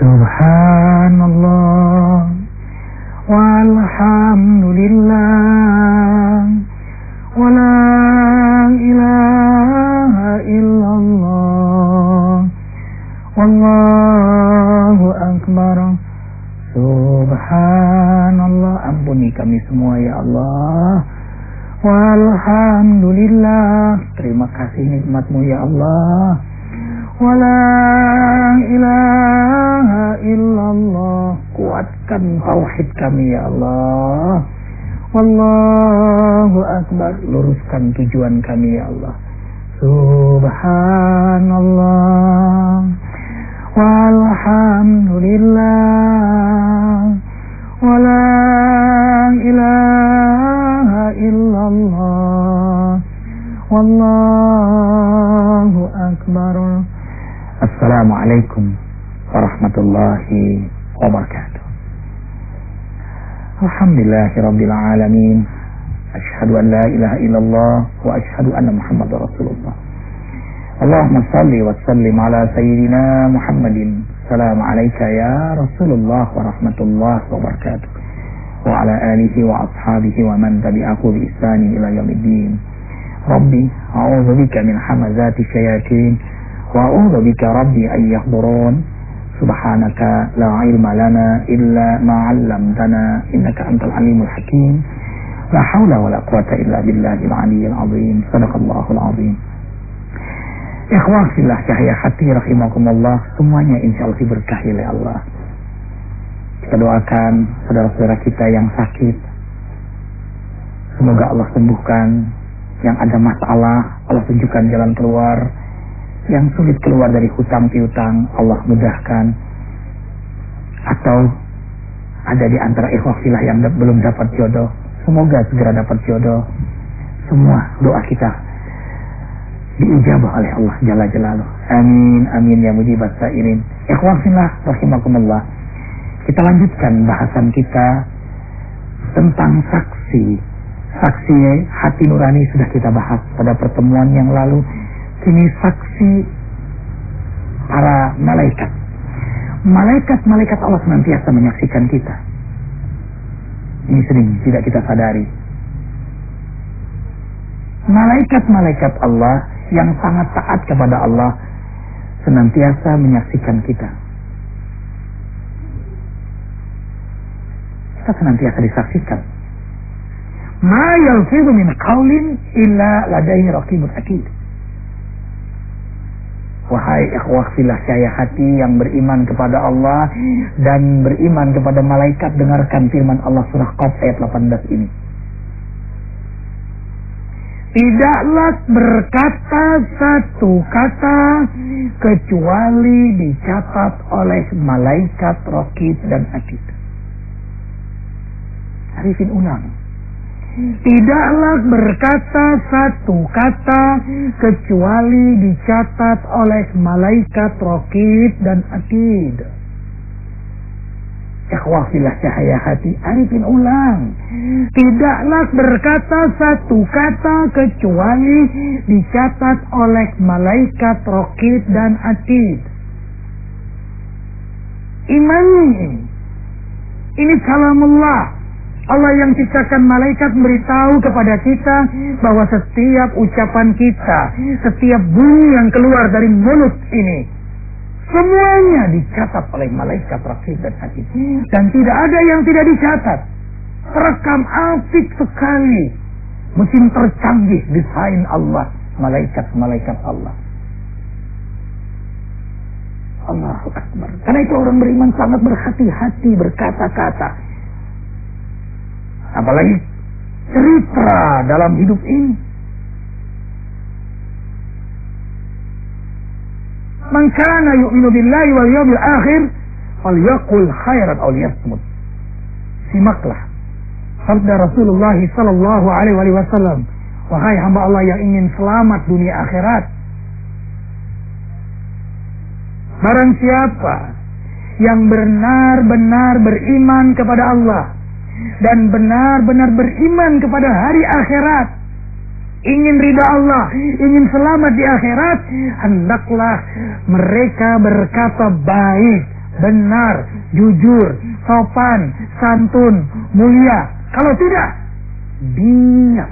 Subhanallah walhamdulillah wa la ilaha illallah wallahu akbar. Subhanallah, ampuni kami semua ya Allah. Walhamdulillah, terima kasih nikmat-Mu ya Allah. Wala ilaha illallah, kuatkan tauhid kami ya Allah. Wallahu akbar, luruskan tujuan kami ya Allah. Subhanallah walhamdulillah wala ilaha illallah wallahu akbar. Assalamualaikum warahmatullahi wabarakatuh. Alhamdulillahirabbil alamin. Asyhadu an la ilaha illallah wa asyhadu anna Muhammadar Rasulullah. Allahumma salli wa sallim ala sayyidina Muhammadin. Assalamu alayka ya Rasulullah wa rahmatullahi wa barakatuh. Wa ala alihi wa ashabihi wa man tabi'ahu bi ihsanin ila yaumiddin. Rabbi, a'udzu bika min hamazati syayatin wa a'udzu bika rabbi an yahdurun. Subhanaka la ilma lana illa ma 'allamtana innaka antal alimul hakim. La haula wa la quwwata illa billahil aliyyil azim. Shadaqallahul azim. Ikhwah fillah, cahaya hati rahimakumullah, semuanya insyaallah diberkahi oleh Allah. Kita doakan saudara-saudara kita yang sakit, semoga Allah sembuhkan. Yang ada masalah, Allah tunjukkan jalan keluar. Yang sulit keluar dari hutang piutang, Allah mudahkan. Atau ada di antara ikhwah fillah yang belum dapat jodoh, semoga segera dapat jodoh. Semua doa kita diijabah oleh Allah Jalla Jalaluh. Amin amin ya mujibat sa'irin. Ikhwan fillah rahimakumullah. Kita lanjutkan bahasan kita tentang saksi. Saksi hati nurani sudah kita bahas pada pertemuan yang lalu. Kini saksi para malaikat. Malaikat-malaikat Allah senantiasa menyaksikan kita. Ini sering tidak kita sadari. Malaikat-malaikat Allah yang sangat taat kepada Allah senantiasa menyaksikan kita. Kita senantiasa disaksikan. Ma yalfidhu min qaulin illa ladaihi raqibun atid. Wahai ikhwah fillah cahaya hati yang beriman kepada Allah dan beriman kepada malaikat, dengarkan firman Allah surah Qaf ayat 18 ini. Tidaklah berkata satu kata kecuali dicatat oleh malaikat raqib dan atid. Arifin ulang. Tidaklah berkata satu kata kecuali dicatat oleh malaikat raqib dan atid. Ikhwah fillah cahaya hati, arifin ulang. Tidaklah berkata satu kata kecuali dicatat oleh malaikat raqib dan atid. Imani ini kalamullah. Allah yang ciptakan malaikat memberitahu kepada kita bahwa setiap ucapan kita, setiap bunyi yang keluar dari mulut ini, semuanya dicatat oleh malaikat raqib dan atid. Dan tidak ada yang tidak dicatat. Terekam apik sekali. Mesin tercanggih desain Allah. Malaikat-malaikat Allah. Allahu Akbar. Karena itu orang beriman sangat berhati-hati berkata-kata. Apalagi cerita dalam hidup ini. Man kana yu'minu billahi wal yawmil akhir falyaqul khairan aw liyasmut. Simaklah sabda Rasulullah sallallahu alaihi wasallam, wahai hamba Allah yang ingin selamat dunia akhirat, barang siapa yang benar-benar beriman kepada Allah dan benar-benar beriman kepada hari akhirat, ingin ridha Allah, ingin selamat di akhirat, hendaklah mereka berkata baik, benar, jujur, sopan, santun, mulia. Kalau tidak, diam.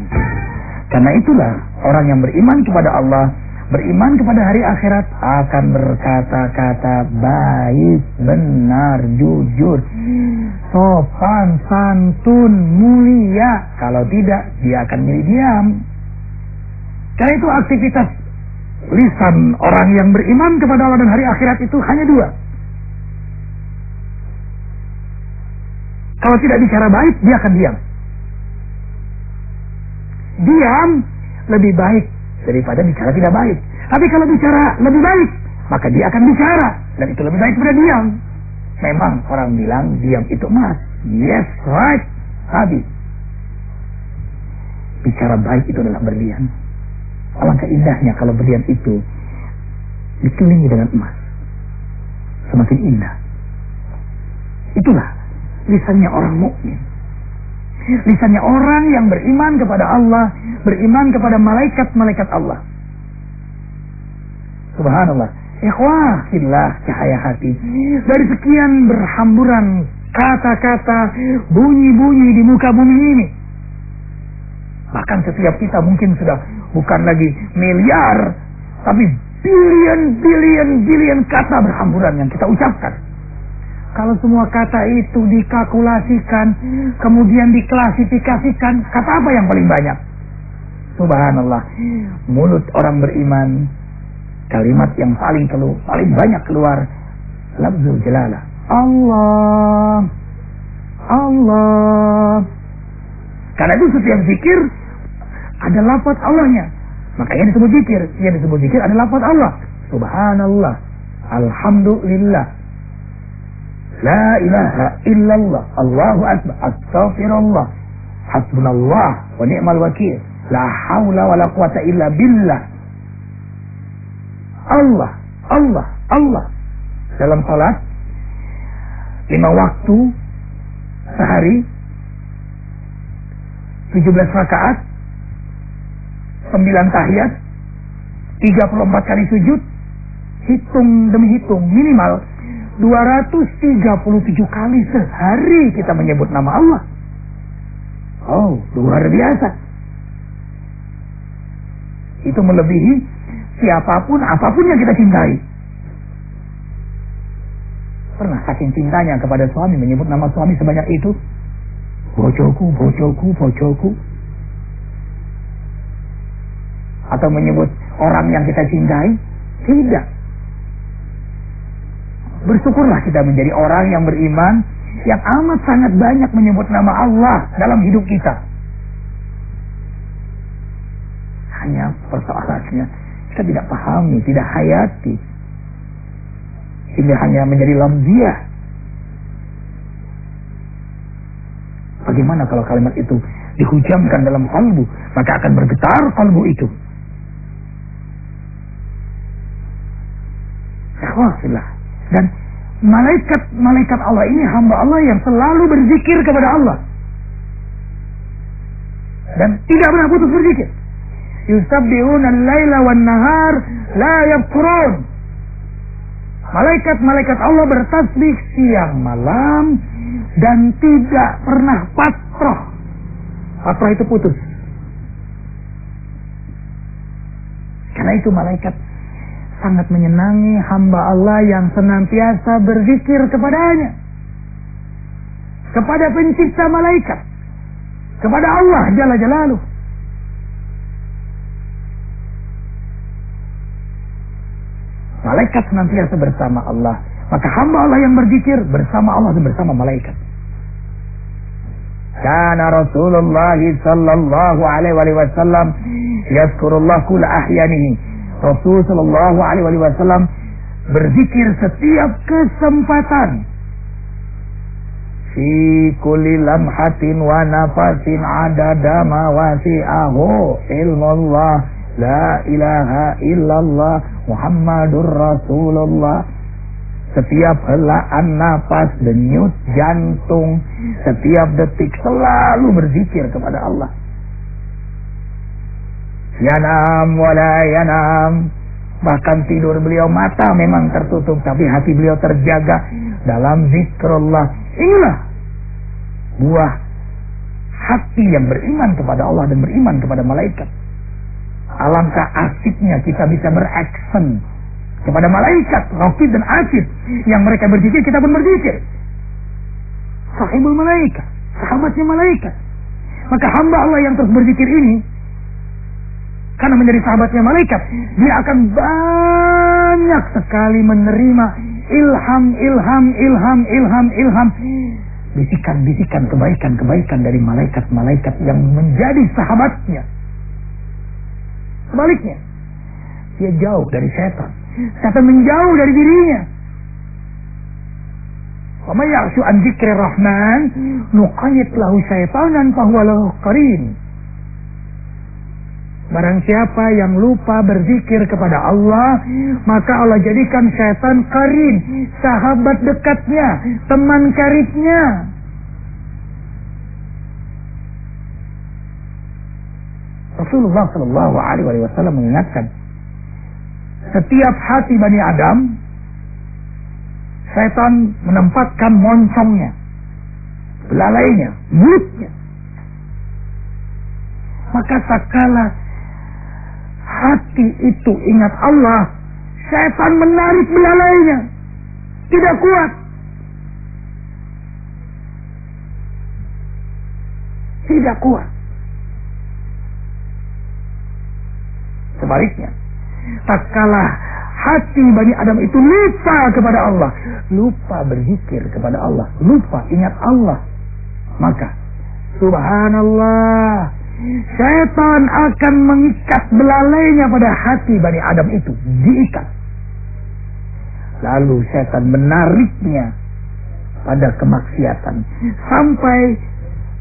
Karena itulah orang yang beriman kepada Allah, beriman kepada hari akhirat, akan berkata-kata baik, benar, jujur, sopan, santun, mulia. Kalau tidak, dia akan milih diam. Karena itu aktivitas lisan orang yang beriman kepada Allah dan hari akhirat itu hanya dua. Kalau tidak bicara baik, dia akan diam. Diam lebih baik daripada bicara tidak baik. Tapi kalau bicara lebih baik, maka dia akan bicara, dan itu lebih baik daripada diam. Memang orang bilang diam itu emas. Yes, right. Habis. Bicara baik itu adalah berlian. Alangkah indahnya kalau berlian itu dikelilingi dengan emas. Semakin indah. Itulah lisannya orang mukmin. Lisannya orang yang beriman kepada Allah, beriman kepada malaikat-malaikat Allah. Subhanallah. Ikhwah fillah, cahaya hati. Dari sekian berhamburan kata-kata, bunyi-bunyi di muka bumi ini, bahkan setiap kita mungkin sudah bukan lagi miliar, tapi bilion kata berhamburan yang kita ucapkan. Kalau semua kata itu dikalkulasikan, kemudian diklasifikasikan, kata apa yang paling banyak? Subhanallah. Mulut orang beriman, kalimat yang paling banyak keluar, lafzul jalalah. Allah. Allah. Karena itu setiap zikir ada lafaz Allahnya. Makanya disebut zikir. Yang disebut zikir ada lafaz Allah. Subhanallah. Alhamdulillah. La ilaha illallah. Allahu akbar. Astaghfirullah. Hasbunallah wa ni'mal wakil. La haula wa la quwata illa billah. Allah, Allah, Allah. Dalam salat 5 waktu sehari, 17 rakaat, 9 tahiyat, 34 kali sujud, hitung demi hitung, minimal 237 kali sehari kita menyebut nama Allah. Oh, luar biasa. Itu melebihi siapapun, apapun yang kita cintai. Pernah saking cintanya kepada suami menyebut nama suami sebanyak itu? Bojoku, bojoku, bojoku. Atau menyebut orang yang kita cintai? Tidak. Bersyukurlah kita menjadi orang yang beriman, yang amat sangat banyak menyebut nama Allah dalam hidup kita. Hanya persoalannya kita tidak pahami, tidak hayati, sehingga hanya menjadi lamziah. Bagaimana kalau kalimat itu dihujamkan dalam kalbu, maka akan bergetar kalbu itu. Ikhwafillah. Dan malaikat Allah ini hamba Allah yang selalu berzikir kepada Allah dan tidak pernah putus berzikir. Yusabbihuna al-laila wan-nahar la yafkurun. Malaikat Allah bertasbih siang malam dan tidak pernah patroh. Patroh itu putus. Karena itu malaikat sangat menyenangi hamba Allah yang senantiasa berzikir kepadanya, kepada pencipta malaikat, kepada Allah Jalla Jalaluh. Malaikat senantiasa bersama Allah, maka hamba Allah yang berzikir bersama Allah dan bersama malaikat. Kana Rasulullah sallallahu alaihi wasallam yazkurullah kulla ahyanihi. Rasul sallallahu alaihi wasallam berzikir setiap kesempatan. Fi kulli lamhatin wa nafasin adada ma wasi'ahu ilmullah la ilaha illallah Muhammadur Rasulullah. Setiap helaan nafas, denyut jantung, setiap detik selalu berzikir kepada Allah. Yanam wa la yanam, Bahkan tidur beliau mata memang tertutup, tapi hati beliau terjaga dalam zikrullah. Inilah buah hati yang beriman kepada Allah dan beriman kepada malaikat. Alangkah asiknya kita bisa beraksen kepada malaikat, Raqib dan Atid. Yang mereka berzikir, kita pun berzikir. Sahibul malaikat, sahabatnya malaikat. Maka hamba Allah yang terus berzikir ini, karena menjadi sahabatnya malaikat, dia akan banyak sekali menerima ilham, bisikan-bisikan kebaikan-kebaikan dari malaikat-malaikat yang menjadi sahabatnya. Sebaliknya, dia jauh dari setan. Setan menjauh dari dirinya. Wa may ya'shu an dzikrir rahman nuqayyid lahu syaitanan fahuwa lahu qarin. Barang siapa yang lupa berzikir kepada Allah, maka Allah jadikan syaitan qarin, sahabat dekatnya, teman karibnya. Rasulullah Shallallahu Alaihi Wasallam mengingatkan, setiap hati Bani Adam, syaitan menempatkan moncongnya, belalainya, mulutnya. Maka sakala hati itu ingat Allah, syaitan menarik belalainya, tidak kuat. Tidak kuat. Sebaliknya, tatkala hati Bani Adam itu lupa kepada Allah, lupa berzikir kepada Allah, lupa ingat Allah, maka subhanallah, syaitan akan mengikat belalainya pada hati Bani Adam itu, diikat. Lalu syaitan menariknya pada kemaksiatan sampai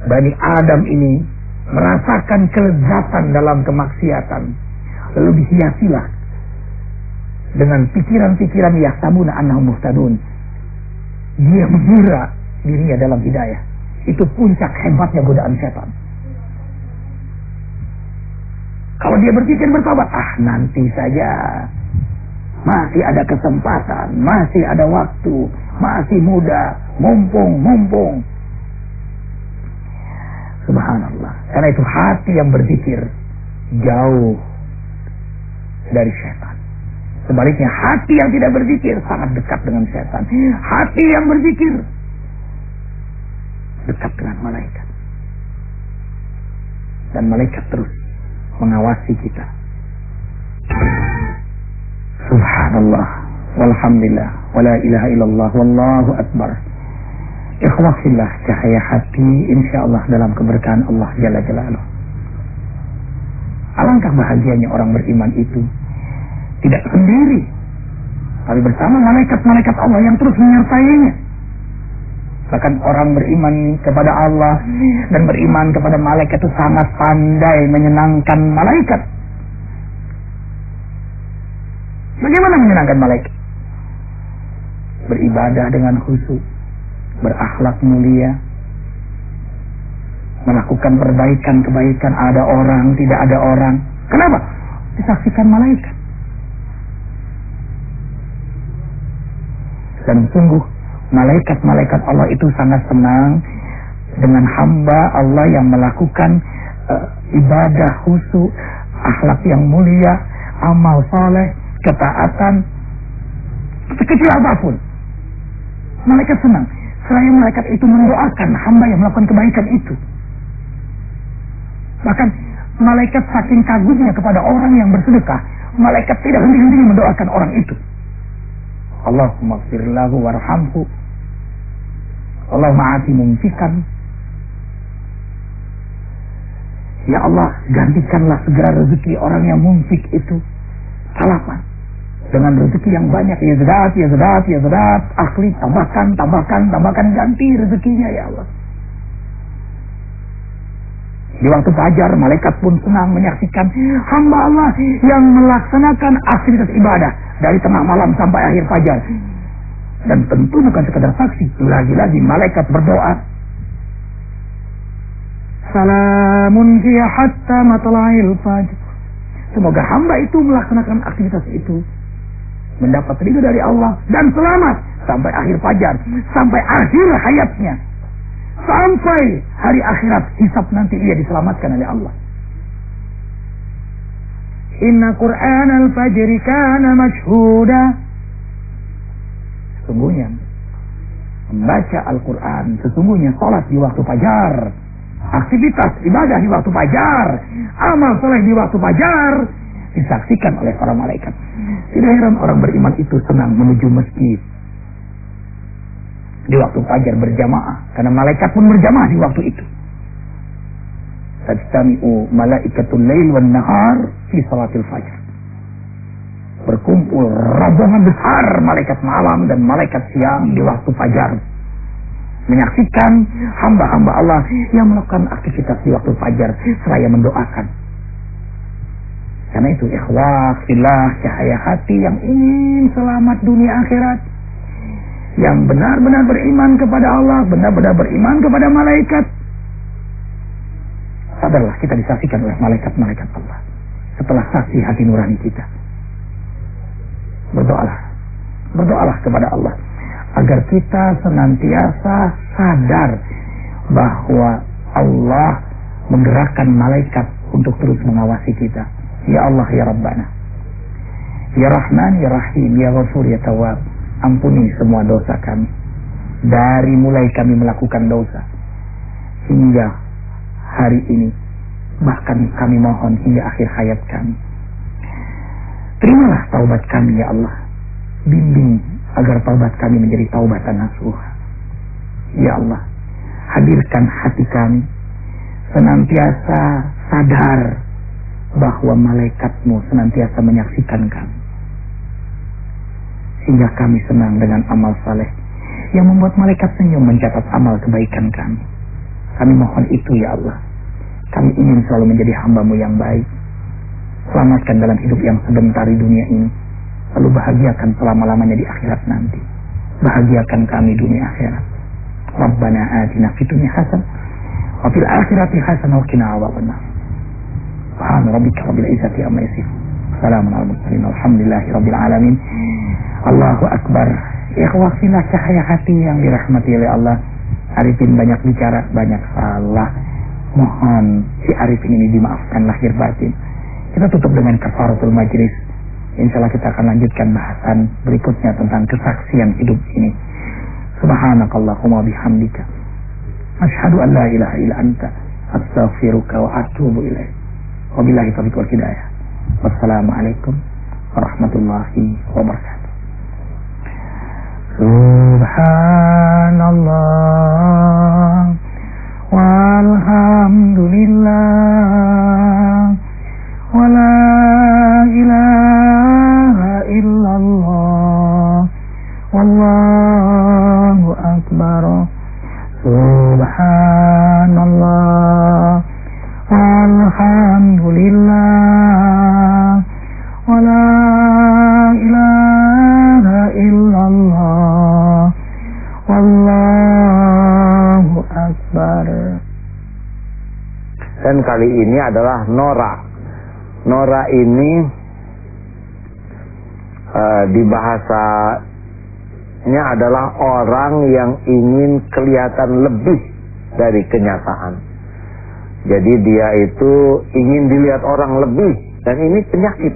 Bani Adam ini merasakan kelezatan dalam kemaksiatan. Lalu disiasilah dengan pikiran-pikiran yahsabuna annahum muhtadun. Dia mengira dirinya dalam hidayah. Itu puncak hebatnya godaan setan. Kalau dia berpikir bertobat, nanti saja, masih ada kesempatan, masih ada waktu, masih muda, mumpung. Subhanallah. Karena itu hati yang berzikir jauh dari setan. Sebaliknya, hati yang tidak berzikir sangat dekat dengan setan. Hati yang berzikir dekat dengan malaikat. Dan malaikat terus mengawasi kita. Subhanallah, walhamdulillah, wala ilaha illallah, wallahu akbar. Ikhwasillah, cahaya hati insyaallah dalam keberkahan Allah Jalla Jalaluh. Alangkah bahagianya orang beriman itu tidak sendiri, tapi bersama malaikat-malaikat Allah yang terus menyertainya. Bahkan orang beriman kepada Allah dan beriman kepada malaikat itu sangat pandai menyenangkan malaikat. Bagaimana menyenangkan malaikat? Beribadah dengan khusyuk, berakhlak mulia, melakukan perbaikan-kebaikan, ada orang, tidak ada orang. Kenapa? Disaksikan malaikat. Dan sungguh malaikat-malaikat Allah itu sangat senang dengan hamba Allah yang melakukan ibadah khusyuk, akhlak yang mulia, amal saleh, ketaatan, sekecil apapun. Malaikat senang. Selain malaikat itu mendoakan hamba yang melakukan kebaikan itu. Bahkan malaikat saking kagumnya kepada orang yang bersedekah, malaikat tidak henti-hentinya mendoakan orang itu. Allahumma ighfir lahu warhamhu, Allahumma ati mumsikan. Ya Allah, gantikanlah segera rezeki orang yang mumsik itu salapan dengan rezeki yang banyak. Ya zadat, akhli, tambahkan, ganti rezekinya ya Allah. Di waktu fajar, malaikat pun senang menyaksikan hamba Allah yang melaksanakan aktivitas ibadah dari tengah malam sampai akhir fajar. Dan tentu bukan sekadar saksi, lagi-lagi malaikat berdoa. Salamun hiya hatta matla'il fajr. Semoga hamba itu melaksanakan aktivitas itu, mendapat ridho dari Allah dan selamat sampai akhir fajar, sampai akhir hayatnya, sampai hari akhirat hisab nanti ia diselamatkan oleh Allah. Inna Qur'an al-fajri kana mashhuda. Sesungguhnya membaca Al-Quran, sesungguhnya salat di waktu fajar, aktivitas ibadah di waktu fajar, amal soleh di waktu fajar disaksikan oleh para malaikat. Tidak heran orang beriman itu senang menuju masjid di waktu fajar berjamaah, karena malaikat pun berjamaah di waktu itu. Tajtami'u malaikatul lail wan nahar fi salatil fajar. Berkumpul rombongan besar malaikat malam dan malaikat siang di waktu fajar, menyaksikan hamba-hamba Allah yang melakukan aktivitas di waktu fajar seraya mendoakan. Karena itu ikhwah fillah, cahaya hati yang ingin selamat dunia akhirat, yang benar-benar beriman kepada Allah, benar-benar beriman kepada malaikat, sadarlah kita disaksikan oleh malaikat-malaikat Allah. Setelah saksi hati nurani kita, berdoalah kepada Allah agar kita senantiasa sadar bahwa Allah menggerakkan malaikat untuk terus mengawasi kita. Ya Allah, ya Rabbana, ya Rahman, ya Rahim, ya Ghafur, ya Tawwab, ampuni semua dosa kami, dari mulai kami melakukan dosa hingga hari ini, bahkan kami mohon hingga akhir hayat kami. Terimalah taubat kami ya Allah, bimbing agar taubat kami menjadi taubatan nasuha. Ya Allah, hadirkan hati kami senantiasa sadar bahwa malaikat-Mu senantiasa menyaksikan kami, sehingga kami senang dengan amal saleh yang membuat malaikat senyum mencatat amal kebaikan kami. Kami mohon itu ya Allah. Kami ingin selalu menjadi hamba-Mu yang baik. Selamatkan dalam hidup yang sebentar di dunia ini, lalu bahagiakan selama-lamanya di akhirat nanti. Bahagiakan kami dunia akhirat. Rabbana atina fid dunya hasanah wa fil akhirati hasanah wa qina adzabannar. Subhana rabbika rabbil izzati amma yasifun. Salamun alal mursalin walhamdulillahi rabbil alamin. Allahu akbar. Ikhwah fillah, cahaya hati yang dirahmati oleh Allah. Arifin banyak bicara, banyak salah. Mohon si Arifin ini dimaafkan lahir batin. Kita tutup dengan kafaratul majlis. Insyaallah kita akan lanjutkan bahasan berikutnya tentang kesaksian hidup ini. Subhanakallahumma bihamdika asyhadu an la ilaha illa anta astaghfiruka wa atubu ilaik. Wabillahi taufiq wal hidayah. Wassalamualaikum warahmatullahi wabarakatuh. Subhanallah walhamdulillah wa la ilaha illallah wallahu akbar. Subhanallah walhamdulillah wa la ilaha illallah wallahu akbar. Dan kali ini adalah Nora. Nora ini di bahasanya adalah orang yang ingin kelihatan lebih dari kenyataan. Jadi dia itu ingin dilihat orang lebih, dan ini penyakit.